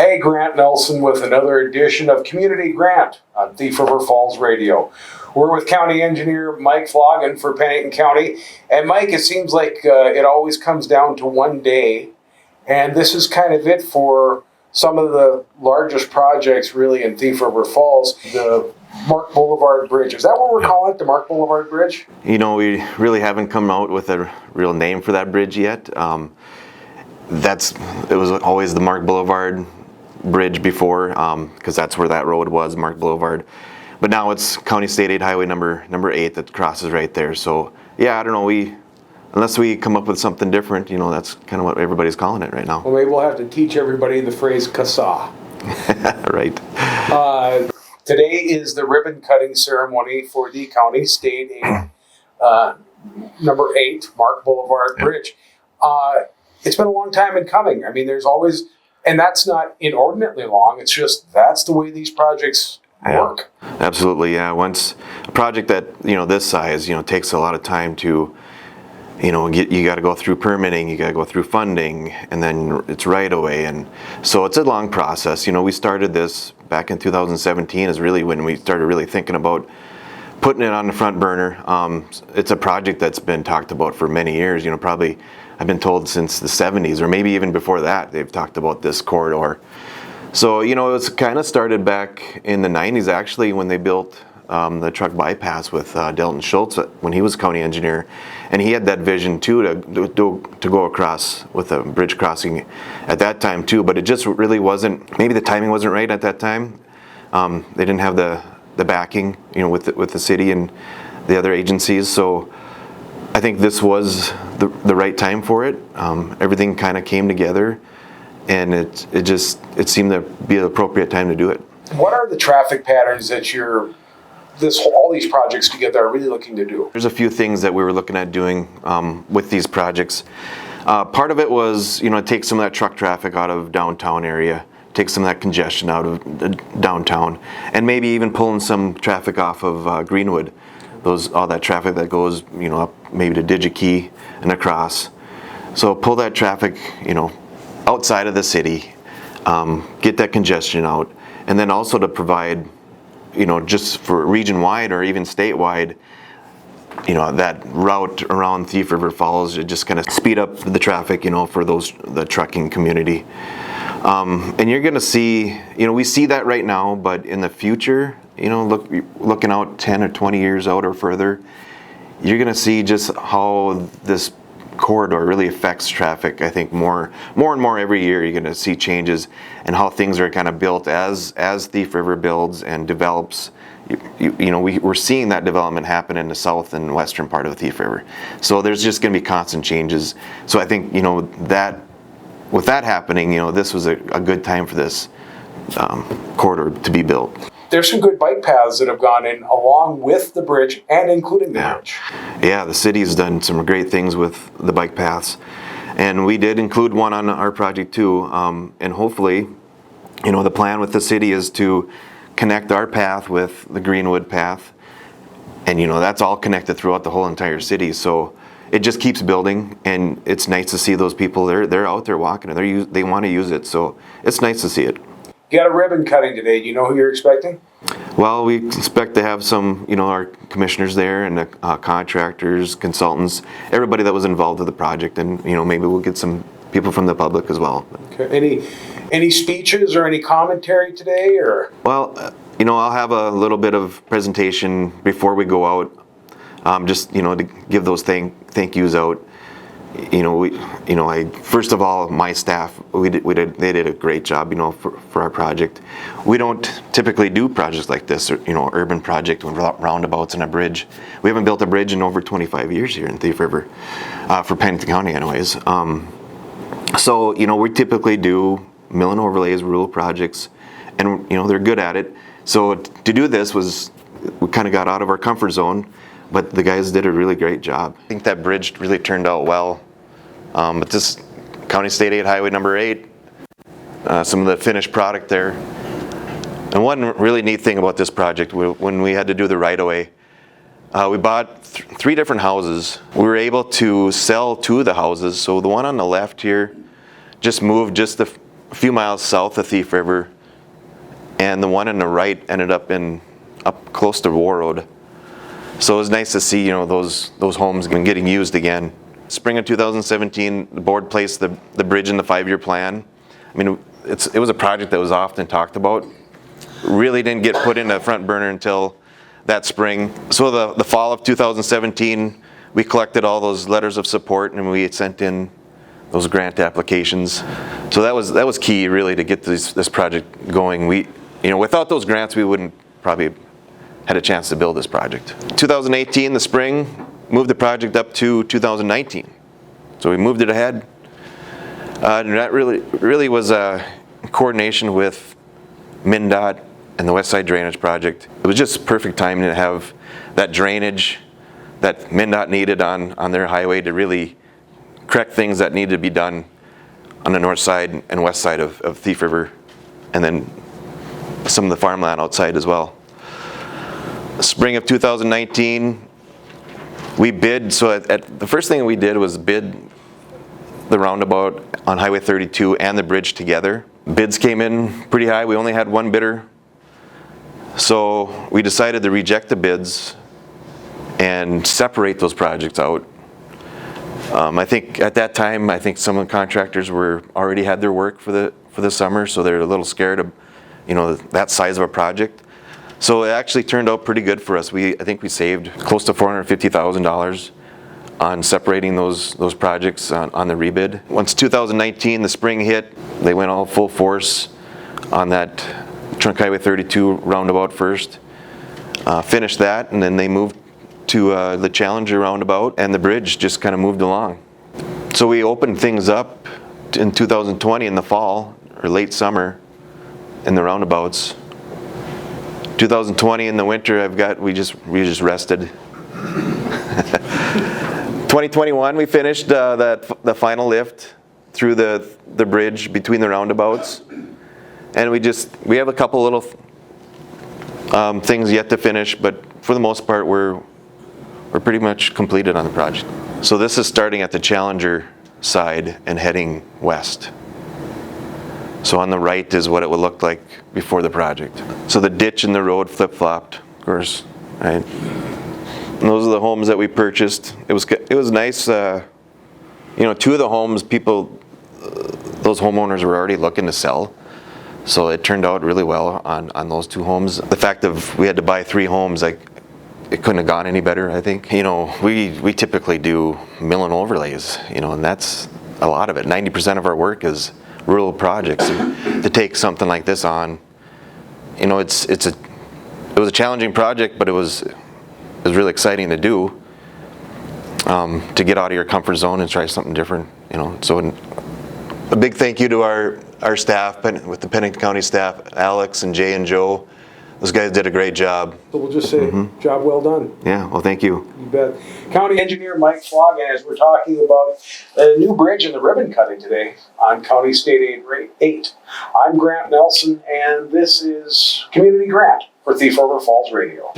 Hey, Grant Nelson with another edition of Community Grant on Thief River Falls Radio. We're with County Engineer Mike Floggen for Pennington County. And Mike, it seems like it always comes down to one day. And this is kind of it for some of the largest projects really in Thief River Falls. The Mark Boulevard Bridge. Is that what we're calling it, the Mark Boulevard Bridge? You know, we really haven't come out with a real name for that bridge yet. It was always the Mark Boulevard Bridge before, because that's where that road was, Mark Boulevard. But now it's County State 8 Highway number 8 that crosses right there. So yeah, I don't know, unless we come up with something different, you know, that's kind of what everybody's calling it right now. Well, maybe we'll have to teach everybody the phrase CASA. Right. Today is the ribbon cutting ceremony for the County State 8, number 8 Mark Boulevard Bridge. It's been a long time in coming. I mean, there's always, and that's not inordinately long, it's just that's the way these projects work. Absolutely, yeah. Once a project that, you know, this size, you know, takes a lot of time to, you know, you got to go through permitting, you got to go through funding, and then it's right away. And so it's a long process. You know, we started this back in 2017 is really when we started really thinking about putting it on the front burner. It's a project that's been talked about for many years, you know, probably I've been told since the 70s, or maybe even before that, they've talked about this corridor. So, you know, it's kind of started back in the 90s, actually, when they built the truck bypass with Delton Schultz when he was county engineer. And he had that vision, too, to go across with a bridge crossing at that time, too. But it just really wasn't, maybe the timing wasn't right at that time. They didn't have the backing, you know, with the city and the other agencies. So I think this was the right time for it. Everything kind of came together, and it seemed to be the appropriate time to do it. What are the traffic patterns that all these projects together are really looking to do? There's a few things that we were looking at doing with these projects. Part of it was, you know, take some of that truck traffic out of downtown area, take some of that congestion out of the downtown, and maybe even pulling some traffic off of Greenwood. All that traffic that goes, you know, up maybe to Digi-Key and across. So pull that traffic, you know, outside of the city, get that congestion out, and then also to provide, you know, just for region-wide or even statewide, you know, that route around Thief River Falls, it just kind of speed up the traffic, you know, for the trucking community. And you're going to see, you know, we see that right now, but in the future, you know, looking out 10 or 20 years out or further, you're going to see just how this corridor really affects traffic. I think more and more every year you're going to see changes in how things are kind of built as Thief River builds and develops. You know, we're seeing that development happen in the south and western part of the Thief River. So there's just going to be constant changes. So I think, you know, that with that happening, you know, this was a good time for this corridor to be built. There's some good bike paths that have gone in along with the bridge and including the bridge. Yeah, the city's done some great things with the bike paths. And we did include one on our project too. And hopefully, you know, the plan with the city is to connect our path with the Greenwood path. And, you know, that's all connected throughout the whole entire city. So it just keeps building, and it's nice to see those people. They're out there walking, and they want to use it. So it's nice to see it. You got a ribbon cutting today. Do you know who you're expecting? Well, we expect to have some, you know, our commissioners there and the contractors, consultants, everybody that was involved with the project, and, you know, maybe we'll get some people from the public as well. Okay. Any speeches or any commentary today, or? Well, you know, I'll have a little bit of presentation before we go out, just, you know, to give those thank yous out. You know, first of all, my staff, they did a great job, you know, for our project. We don't typically do projects like this, you know, urban project with roundabouts and a bridge. We haven't built a bridge in over 25 years here in Thief River, for Pennington County anyways. So, you know, we typically do mill and overlays, rural projects, and, you know, they're good at it. So to do this we kind of got out of our comfort zone. But the guys did a really great job. I think that bridge really turned out well. But this County State 8 Highway number 8, some of the finished product there. And one really neat thing about this project, when we had to do the right-of-way, we bought 3 different houses. We were able to sell 2 of the houses. So the one on the left here just moved just a few miles south of Thief River, and the one on the right ended up up close to War Road. So it was nice to see, those homes getting used again. Spring of 2017, the board placed the bridge in the 5-year plan. I mean, it was a project that was often talked about. Really didn't get put in the front burner until that spring. So the fall of 2017, we collected all those letters of support and we had sent in those grant applications. So that was key really to get this project going. Without those grants, we wouldn't probably had a chance to build this project. 2018, the spring, moved the project up to 2019. So we moved it ahead. And that really was a coordination with MnDOT and the West Side Drainage Project. It was just perfect timing to have that drainage that MnDOT needed on their highway to really correct things that needed to be done on the north side and west side of Thief River, and then some of the farmland outside as well. Spring of 2019, we bid, so the first thing we did was bid the roundabout on Highway 32 and the bridge together. Bids came in pretty high. We only had one bidder. So we decided to reject the bids and separate those projects out. I think at that time, some of the contractors already had their work for the summer, so they're a little scared of, that size of a project. So it actually turned out pretty good for us. I think we saved close to $450,000 on separating those projects on the rebid. Once 2019, the spring hit, they went all full force on that Trunk Highway 32 roundabout first. Finished that, and then they moved to the Challenger roundabout, and the bridge just kind of moved along. So we opened things up in 2020 in the fall or late summer in the roundabouts. 2020 in the winter, we just rested. 2021, we finished the final lift through the bridge between the roundabouts, and we have a couple little things yet to finish, but for the most part, we're pretty much completed on the project. So this is starting at the Challenger side and heading west. So on the right is what it would look like before the project. So the ditch and the road flip-flopped, of course, right? And those are the homes that we purchased. It was nice. Two of the homes, those homeowners were already looking to sell. So it turned out really well on those two homes. The fact of we had to buy 3 homes, it couldn't have gone any better, I think. We typically do mill and overlays, and that's a lot of it. 90% of our work is rural projects. And to take something like this on, it was a challenging project, but it was really exciting to do, to get out of your comfort zone and try something different, So a big thank you to our staff, with the Pennington County staff, Alex and Jay and Joe. Those guys did a great job. So we'll just say, job well done. Yeah, well, thank you. You bet. County Engineer Mike Flogan, as we're talking about the new bridge and the ribbon cutting today on County State Aid Rate 8. I'm Grant Nelson, and this is Community Grant for Thief River Falls Radio.